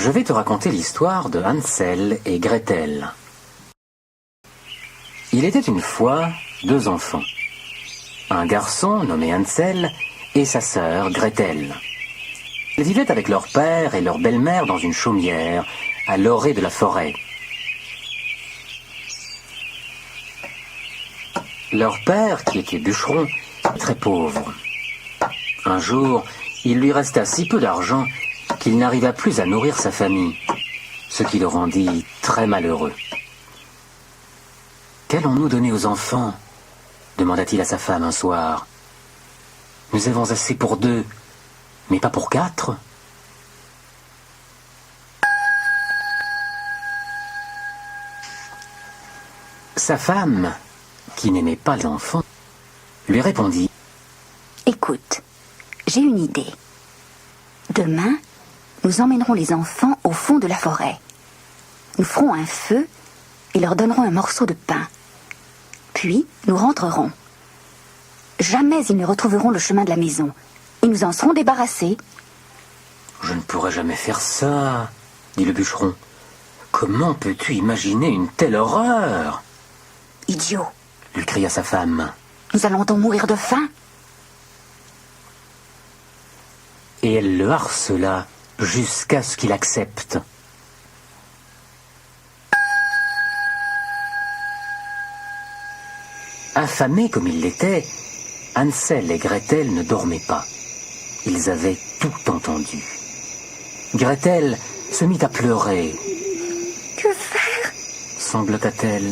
Je vais te raconter l'histoire de Hansel et Gretel. Il était une fois 2 enfants. Un garçon nommé Hansel et sa sœur Gretel. Ils vivaient avec leur père et leur belle-mère dans une chaumière à l'orée de la forêt. Leur père, qui était bûcheron, était très pauvre. Un jour, il lui resta si peu d'argent qu'il n'arriva plus à nourrir sa famille, ce qui le rendit très malheureux. « Qu'allons-nous donner aux enfants ?» demanda-t-il à sa femme un soir. « Nous avons assez pour 2, mais pas pour 4. » Sa femme, qui n'aimait pas les enfants, lui répondit « Écoute, j'ai une idée. Demain, nous emmènerons les enfants au fond de la forêt. Nous ferons un feu et leur donnerons un morceau de pain. Puis, nous rentrerons. Jamais ils ne retrouveront le chemin de la maison. Et nous en serons débarrassés. »« Je ne pourrai jamais faire ça, dit le bûcheron. Comment peux-tu imaginer une telle horreur ?»« Idiot, lui cria sa femme. Nous allons donc mourir de faim ?» Et elle le harcela jusqu'à ce qu'il accepte. Affamés comme ils l'étaient, Hansel et Gretel ne dormaient pas. Ils avaient tout entendu. Gretel se mit à pleurer. « Que faire ?» sanglota-t-elle.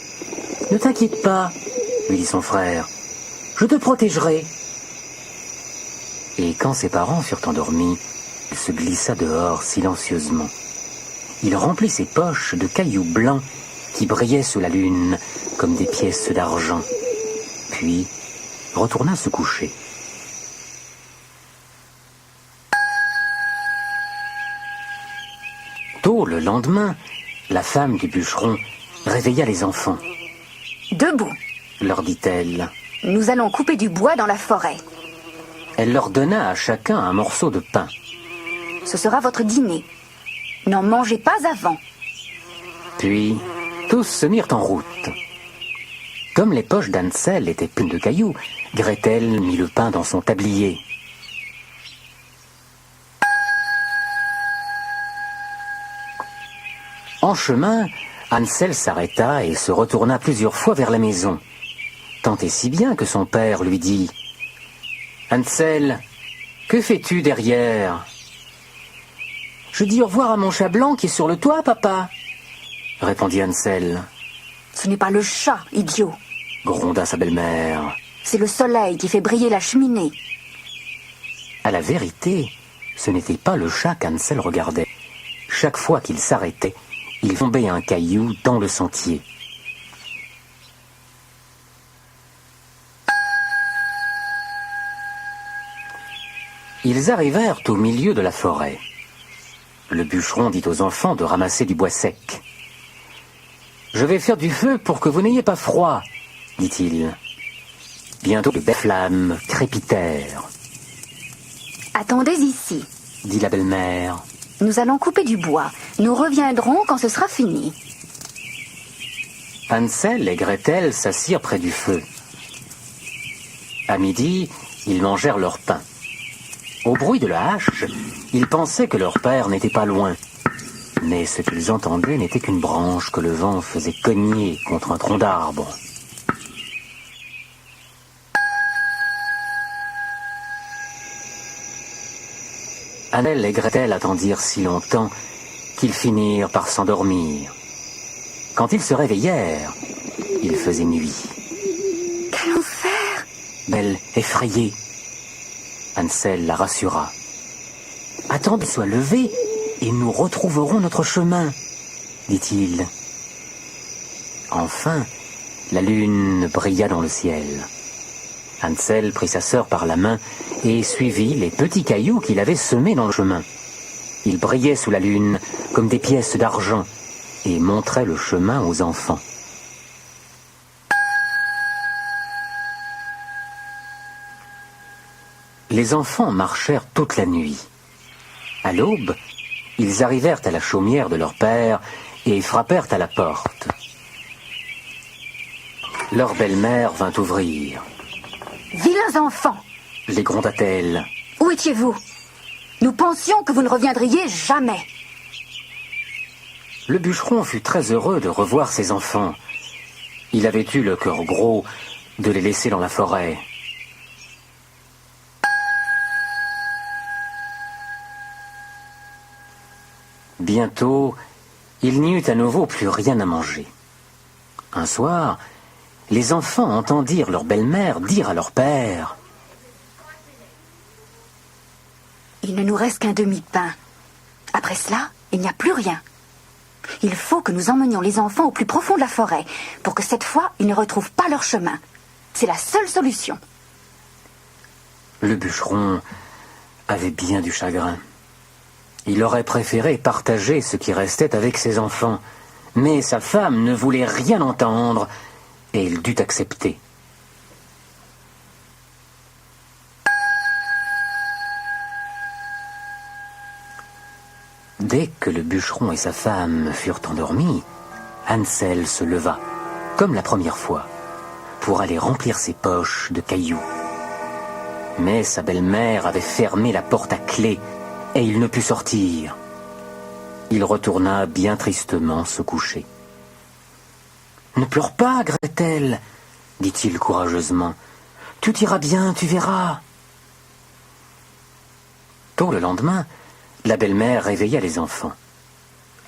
« Ne t'inquiète pas, lui dit son frère. Je te protégerai. » Et quand ses parents furent endormis, il se glissa dehors silencieusement. Il remplit ses poches de cailloux blancs qui brillaient sous la lune comme des pièces d'argent, puis retourna se coucher. Tôt le lendemain, la femme du bûcheron réveilla les enfants. « Debout, leur dit-elle. Nous allons couper du bois dans la forêt. Elle leur donna à chacun un morceau de pain. Ce sera votre dîner. N'en mangez pas avant. » Puis, tous se mirent en route. Comme les poches d'Hansel étaient pleines de cailloux, Gretel mit le pain dans son tablier. En chemin, Hansel s'arrêta et se retourna plusieurs fois vers la maison. Tant et si bien que son père lui dit « Hansel, que fais-tu derrière ?»« Je dis au revoir à mon chat blanc qui est sur le toit, papa, » répondit Hansel. « Ce n'est pas le chat, idiot, » gronda sa belle-mère. « C'est le soleil qui fait briller la cheminée. » À la vérité, ce n'était pas le chat qu'Hansel regardait. Chaque fois qu'il s'arrêtait, il tombait un caillou dans le sentier. Ils arrivèrent au milieu de la forêt. Le bûcheron dit aux enfants de ramasser du bois sec. « Je vais faire du feu pour que vous n'ayez pas froid, » dit-il. Bientôt de belles flammes crépitèrent. « Attendez ici, » dit la belle-mère. « Nous allons couper du bois. Nous reviendrons quand ce sera fini. » Hansel et Gretel s'assirent près du feu. À midi, ils mangèrent leur pain. Au bruit de la hache, ils pensaient que leur père n'était pas loin. Mais ce qu'ils entendaient n'était qu'une branche que le vent faisait cogner contre un tronc d'arbre. Hansel et Gretel attendirent si longtemps qu'ils finirent par s'endormir. Quand ils se réveillèrent, il faisait nuit. « Qu'allons-nous faire ?» Belle, effrayée. Hansel la rassura. « Attends qu'il soit levé et nous retrouverons notre chemin, » dit-il. Enfin, la lune brilla dans le ciel. Hansel prit sa sœur par la main et suivit les petits cailloux qu'il avait semés dans le chemin. Ils brillaient sous la lune comme des pièces d'argent et montraient le chemin aux enfants. Les enfants marchèrent toute la nuit. À l'aube, ils arrivèrent à la chaumière de leur père et frappèrent à la porte. Leur belle-mère vint ouvrir. « Vilains enfants !» les gronda-t-elle. « Où étiez-vous? Nous pensions que vous ne reviendriez jamais. » Le bûcheron fut très heureux de revoir ses enfants. Il avait eu le cœur gros de les laisser dans la forêt. Bientôt, il n'y eut à nouveau plus rien à manger. Un soir, les enfants entendirent leur belle-mère dire à leur père: « Il ne nous reste qu'un demi-pain. Après cela, il n'y a plus rien. Il faut que nous emmenions les enfants au plus profond de la forêt, pour que cette fois, ils ne retrouvent pas leur chemin. C'est la seule solution. » Le bûcheron avait bien du chagrin. Il aurait préféré partager ce qui restait avec ses enfants, mais sa femme ne voulait rien entendre et il dut accepter. Dès que le bûcheron et sa femme furent endormis, Hansel se leva, comme la première fois, pour aller remplir ses poches de cailloux. Mais sa belle-mère avait fermé la porte à clé et il ne put sortir. Il retourna bien tristement se coucher. « Ne pleure pas, Gretel, dit-il courageusement. Tout ira bien, tu verras. » Tôt le lendemain, la belle-mère réveilla les enfants.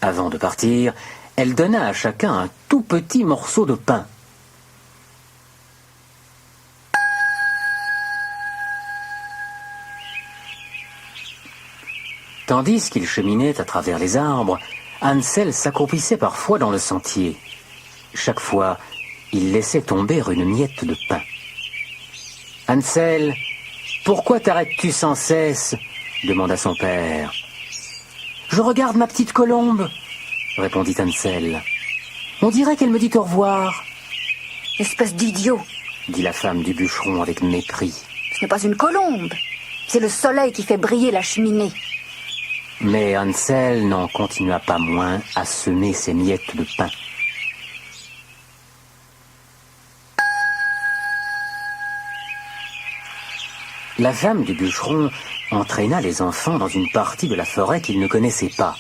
Avant de partir, elle donna à chacun un tout petit morceau de pain. Tandis qu'il cheminait à travers les arbres, Hansel s'accroupissait parfois dans le sentier. Chaque fois, il laissait tomber une miette de pain. « Hansel, pourquoi t'arrêtes-tu sans cesse ?» demanda son père. « Je regarde ma petite colombe, » répondit Hansel. « On dirait qu'elle me dit au revoir. »« Espèce d'idiot !» dit la femme du bûcheron avec mépris. « Ce n'est pas une colombe, c'est le soleil qui fait briller la cheminée. » Mais Hansel n'en continua pas moins à semer ses miettes de pain. La femme du bûcheron entraîna les enfants dans une partie de la forêt qu'ils ne connaissaient pas.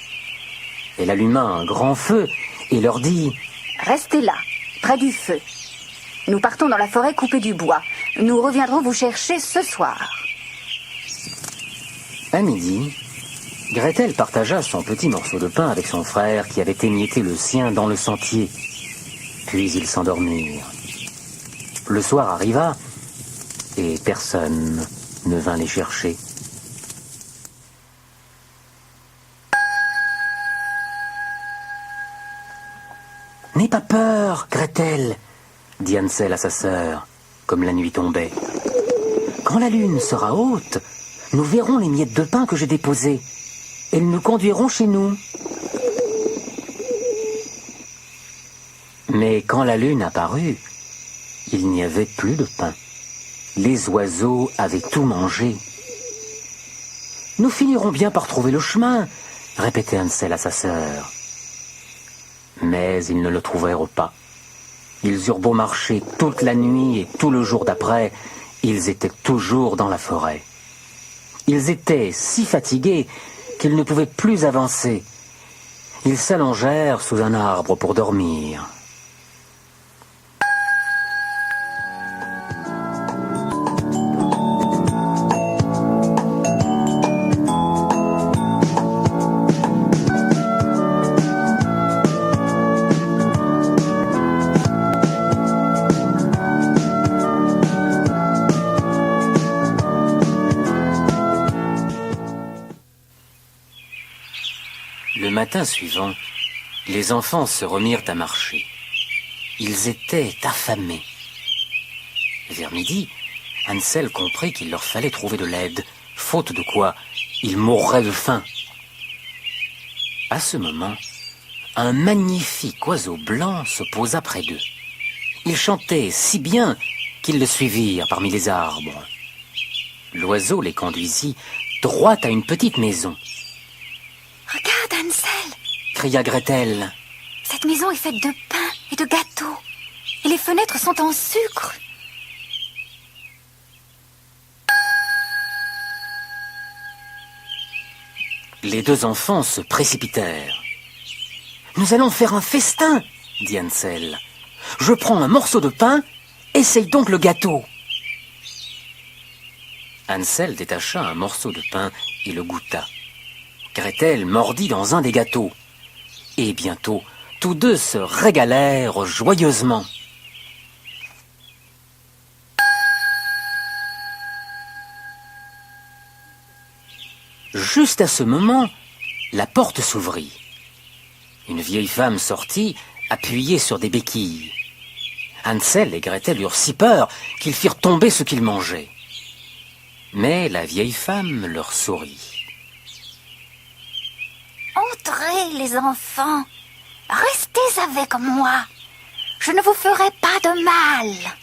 Elle alluma un grand feu et leur dit: « Restez là, près du feu. Nous partons dans la forêt couper du bois. Nous reviendrons vous chercher ce soir. » À midi, Gretel partagea son petit morceau de pain avec son frère qui avait émietté le sien dans le sentier. Puis ils s'endormirent. Le soir arriva et personne ne vint les chercher. « N'aie pas peur, Gretel, » dit Hansel à sa sœur, comme la nuit tombait. « Quand la lune sera haute, nous verrons les miettes de pain que j'ai déposées. Elles nous conduiront chez nous. » Mais quand la lune apparut, il n'y avait plus de pain. Les oiseaux avaient tout mangé. « Nous finirons bien par trouver le chemin, » répétait Hansel à sa sœur. Mais ils ne le trouvèrent pas. Ils eurent beau marcher toute la nuit et tout le jour d'après, ils étaient toujours dans la forêt. Ils étaient si fatigués qu'ils ne pouvaient plus avancer. Ils s'allongèrent sous un arbre pour dormir. Le matin suivant, les enfants se remirent à marcher. Ils étaient affamés. Vers midi, Hansel comprit qu'il leur fallait trouver de l'aide, faute de quoi ils mourraient de faim. À ce moment, un magnifique oiseau blanc se posa près d'eux. Il chantait si bien qu'ils le suivirent parmi les arbres. L'oiseau les conduisit droit à une petite maison. Regarde, Hansel, cria Gretel. cette maison est faite de pain et de gâteaux. Et les fenêtres sont en sucre. Les deux enfants se précipitèrent. « Nous allons faire un festin !» dit Hansel. « Je prends un morceau de pain, essaye donc le gâteau !» Hansel détacha un morceau de pain et le goûta. Gretel mordit dans un des gâteaux. Et bientôt, tous deux se régalèrent joyeusement. Juste à ce moment, la porte s'ouvrit. Une vieille femme sortit, appuyée sur des béquilles. Hansel et Gretel eurent si peur qu'ils firent tomber ce qu'ils mangeaient. Mais la vieille femme leur sourit. « Entrez, les enfants. Restez avec moi. Je ne vous ferai pas de mal. »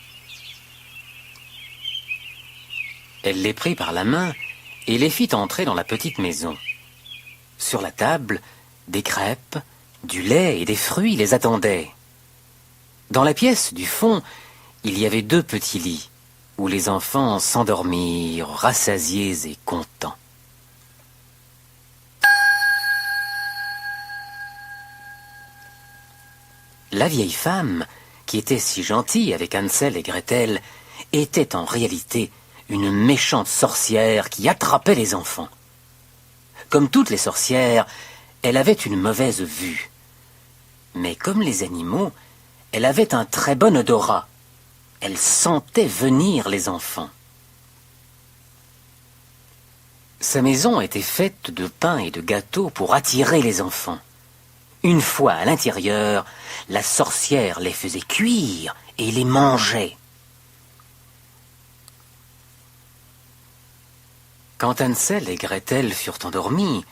Elle les prit par la main et les fit entrer dans la petite maison. Sur la table, des crêpes, du lait et des fruits les attendaient. Dans la pièce du fond, il y avait 2 petits lits, où les enfants s'endormirent, rassasiés et contents. La vieille femme, qui était si gentille avec Hansel et Gretel, était en réalité une méchante sorcière qui attrapait les enfants. Comme toutes les sorcières, elle avait une mauvaise vue. Mais comme les animaux, elle avait un très bon odorat. Elle sentait venir les enfants. Sa maison était faite de pain et de gâteaux pour attirer les enfants. Une fois à l'intérieur, la sorcière les faisait cuire et les mangeait. Quand Hansel et Gretel furent endormis,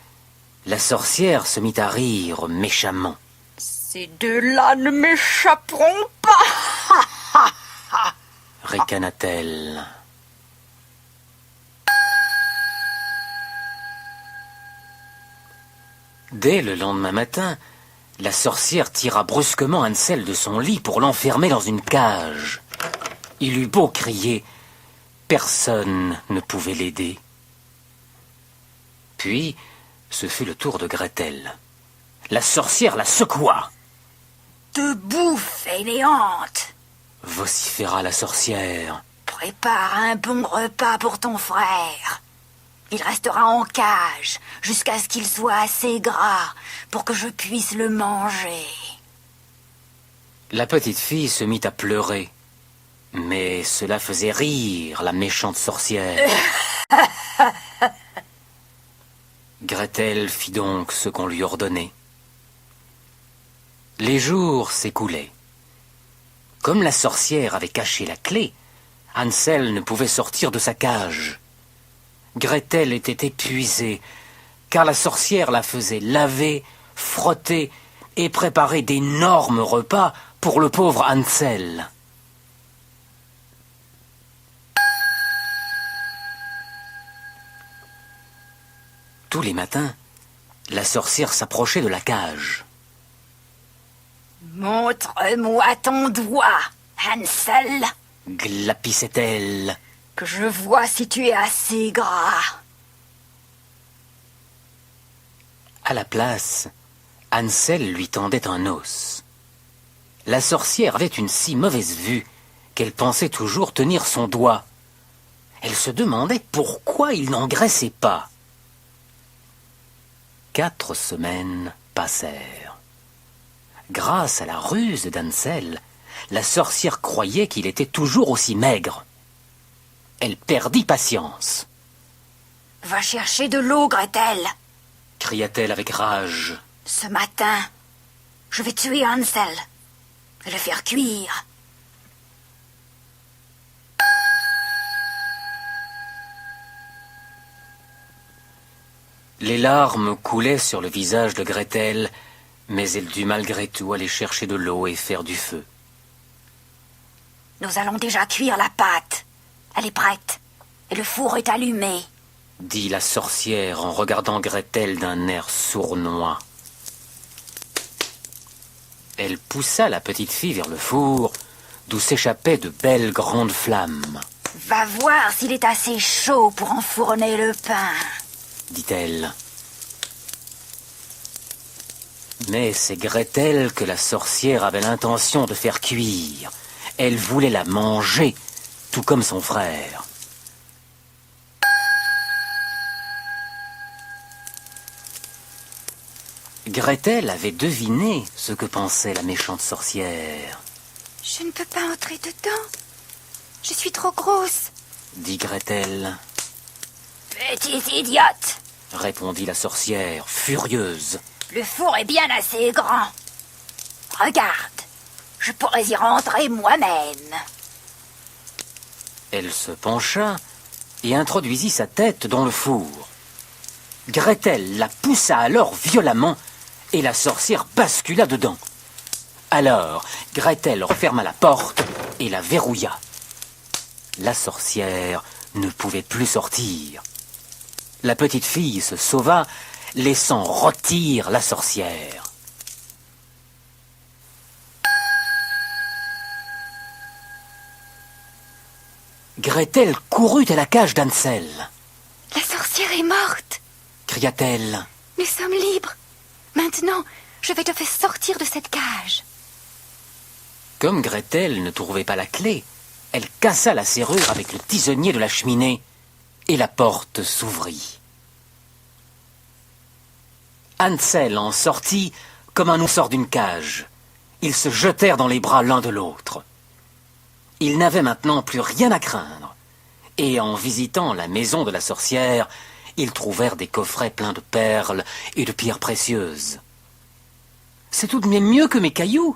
la sorcière se mit à rire méchamment. « Ces deux-là ne m'échapperont pas. » ricana-t-elle. Dès le lendemain matin, la sorcière tira brusquement Hansel de son lit pour l'enfermer dans une cage. Il eut beau crier, personne ne pouvait l'aider. Puis, ce fut le tour de Gretel. La sorcière la secoua. « Debout, fainéante. » vociféra la sorcière. « Prépare un bon repas pour ton frère. Il restera en cage jusqu'à ce qu'il soit assez gras pour que je puisse le manger. » La petite fille se mit à pleurer. Mais cela faisait rire la méchante sorcière. Gretel fit donc ce qu'on lui ordonnait. Les jours s'écoulaient. Comme la sorcière avait caché la clé, Hansel ne pouvait sortir de sa cage. Gretel était épuisée, car la sorcière la faisait laver, frotter et préparer d'énormes repas pour le pauvre Hansel. Tous les matins, la sorcière s'approchait de la cage. « Montre-moi ton doigt, Hansel, » glapissait-elle. « que je vois si tu es assez gras. » À la place, Hansel lui tendait un os. La sorcière avait une si mauvaise vue qu'elle pensait toujours tenir son doigt. Elle se demandait pourquoi il n'engraissait pas. 4 semaines passèrent. Grâce à la ruse d'Hansel, la sorcière croyait qu'il était toujours aussi maigre. Elle perdit patience. « Va chercher de l'eau, Gretel. » cria-t-elle avec rage. « Ce matin, je vais tuer Hansel et le faire cuire. » Les larmes coulaient sur le visage de Gretel, mais elle dut malgré tout aller chercher de l'eau et faire du feu. « Nous allons déjà cuire la pâte. Elle est prête et le four est allumé. » dit la sorcière en regardant Gretel d'un air sournois. Elle poussa la petite fille vers le four, d'où s'échappaient de belles grandes flammes. « Va voir s'il est assez chaud pour enfourner le pain, » dit-elle. Mais c'est Gretel que la sorcière avait l'intention de faire cuire. Elle voulait la manger, tout comme son frère. Gretel avait deviné ce que pensait la méchante sorcière. « Je ne peux pas entrer dedans. Je suis trop grosse, » dit Gretel. « Petite idiote, » répondit la sorcière, furieuse. « le four est bien assez grand. Regarde, je pourrais y rentrer moi-même. » Elle se pencha et introduisit sa tête dans le four. Gretel la poussa alors violemment et la sorcière bascula dedans. Alors, Gretel referma la porte et la verrouilla. La sorcière ne pouvait plus sortir. La petite fille se sauva, laissant rôtir la sorcière. Gretel courut à la cage d'Hansel. « La sorcière est morte, » cria-t-elle. « Nous sommes libres. Maintenant, je vais te faire sortir de cette cage. » Comme Gretel ne trouvait pas la clé, elle cassa la serrure avec le tisonnier de la cheminée et la porte s'ouvrit. Hansel en sortit comme un ours sort d'une cage. Ils se jetèrent dans les bras l'un de l'autre. Ils n'avaient maintenant plus rien à craindre. Et en visitant la maison de la sorcière, ils trouvèrent des coffrets pleins de perles et de pierres précieuses. « C'est tout de même mieux que mes cailloux !»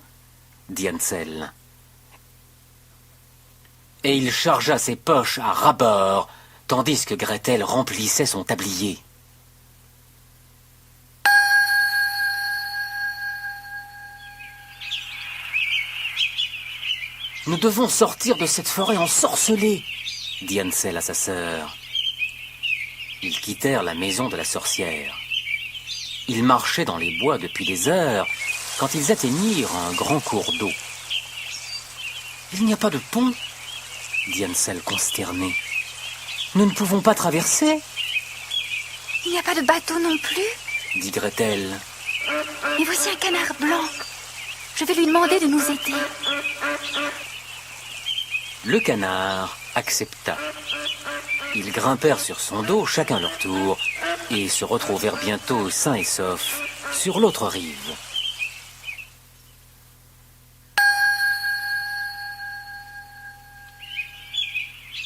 dit Hansel. Et il chargea ses poches à ras-bord, tandis que Gretel remplissait son tablier. « Nous devons sortir de cette forêt ensorcelée, » dit Hansel à sa sœur. Ils quittèrent la maison de la sorcière. Ils marchaient dans les bois depuis des heures quand ils atteignirent un grand cours d'eau. « Il n'y a pas de pont ?» dit Hansel consterné. « Nous ne pouvons pas traverser ?» « Il n'y a pas de bateau non plus, » dit Gretel. « Mais voici un canard blanc. Je vais lui demander de nous aider. » Le canard accepta. Ils grimpèrent sur son dos, chacun leur tour, et se retrouvèrent bientôt sains et saufs sur l'autre rive.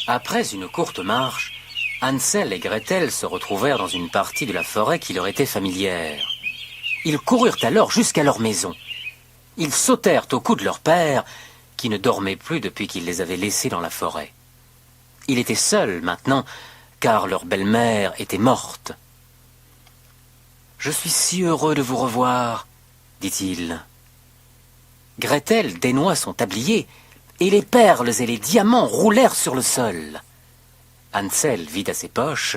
Après une courte marche, Hansel et Gretel se retrouvèrent dans une partie de la forêt qui leur était familière. Ils coururent alors jusqu'à leur maison. Ils sautèrent au cou de leur père, qui ne dormait plus depuis qu'il les avait laissés dans la forêt. Il était seul maintenant, car leur belle-mère était morte. « Je suis si heureux de vous revoir, » dit-il. Gretel dénoua son tablier, et les perles et les diamants roulèrent sur le sol. Hansel vida ses poches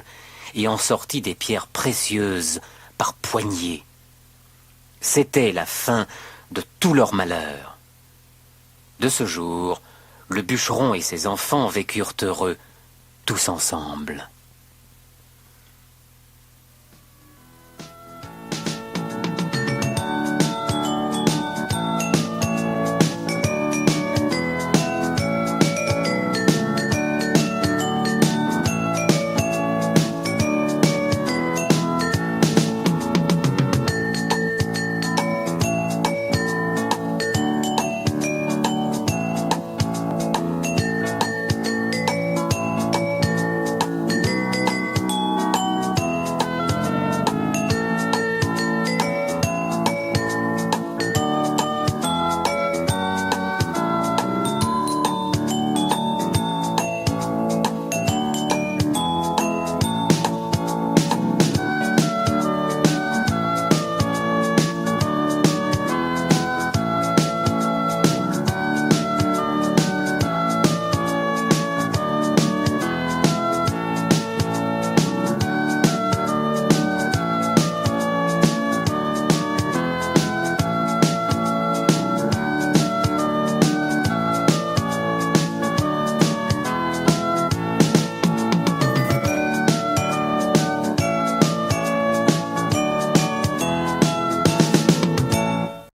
et en sortit des pierres précieuses par poignées. C'était la fin de tout leur malheur. De ce jour, le bûcheron et ses enfants vécurent heureux, tous ensemble.